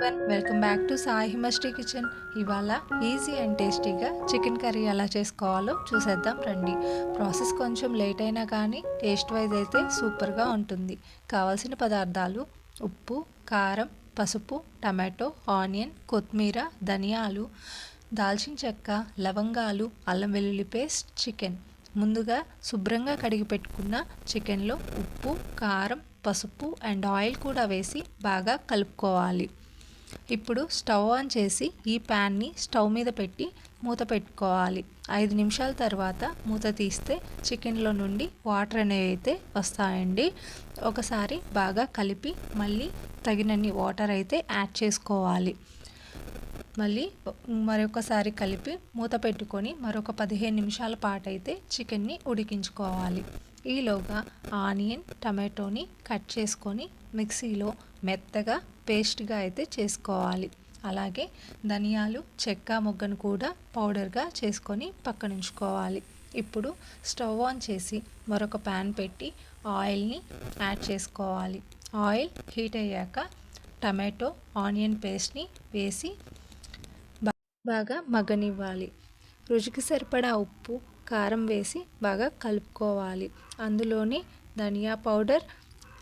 Welcome back to Sai మస్టీ kitchen. ఇవాళ easy and టేస్టీగా చికెన్ కర్రీ ఎలా చేసుకోవాలో చూసేద్దాం రండి. ప్రాసెస్ కొంచెం లేట్ అయినా కానీ టేస్ట్ వైజ్ అయితే సూపర్గా ఉంటుంది. కావాల్సిన పదార్థాలు: ఉప్పు, కారం, పసుపు, టమాటో, ఆనియన్, కొత్తిమీర, ధనియాలు, దాల్చిన చెక్క, లవంగాలు, అల్లం వెల్లుల్లి పేస్ట్, చికెన్. ముందుగా శుభ్రంగా కడిగి పెట్టుకున్న చికెన్లో ఉప్పు, కారం, పసుపు అండ్ ఆయిల్ కూడా వేసి బాగా కలుపుకోవాలి. ఇప్పుడు స్టవ్ ఆన్ చేసి ఈ ప్యాన్ని స్టవ్ మీద పెట్టి మూత పెట్టుకోవాలి. 5 నిమిషాల తర్వాత మూత తీస్తే చికెన్లో నుండి వాటర్ అనేవి అయితే వస్తాయండి. ఒకసారి బాగా కలిపి మళ్ళీ తగినన్ని వాటర్ అయితే యాడ్ చేసుకోవాలి. మళ్ళీ మరొకసారి కలిపి మూత పెట్టుకొని మరొక 15 నిమిషాల పాటు అయితే చికెన్ని ఉడికించుకోవాలి. ఈలోగా ఆనియన్, టమాటోని కట్ చేసుకొని మిక్సీలో మెత్తగా పేస్ట్గా అయితే చేసుకోవాలి. అలాగే ధనియాలు, చెక్క మొగ్గను కూడా పౌడర్గా చేసుకొని పక్కన ఉంచుకోవాలి. ఇప్పుడు స్టవ్ ఆన్ చేసి మరొక ప్యాన్ పెట్టి ఆయిల్ని యాడ్ చేసుకోవాలి. ఆయిల్ హీట్ అయ్యాక టమాటో, ఆనియన్ పేస్ట్ని వేసి బాగా మగ్గనివ్వాలి. రుచికి సరిపడా ఉప్పు, కారం వేసి బాగా కలుపుకోవాలి. అందులోని ధనియా పౌడర్,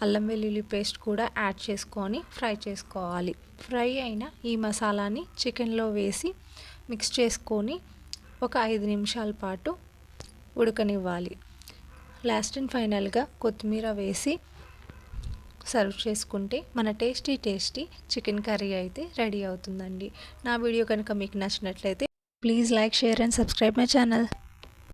అల్లం వెల్లుల్లి పేస్ట్ కూడా యాడ్ చేసుకొని ఫ్రై చేసుకోవాలి. ఫ్రై అయిన ఈ మసాలాని చికెన్లో వేసి మిక్స్ చేసుకొని ఒక 5 నిమిషాల పాటు ఉడకనివ్వాలి. లాస్ట్ అండ్ ఫైనల్గా కొత్తిమీర వేసి సర్వ్ చేసుకుంటే మన టేస్టీ చికెన్ కర్రీ అయితే రెడీ అవుతుందండి. నా వీడియో కనుక మీకు నచ్చినట్లయితే please like, share and subscribe my channel.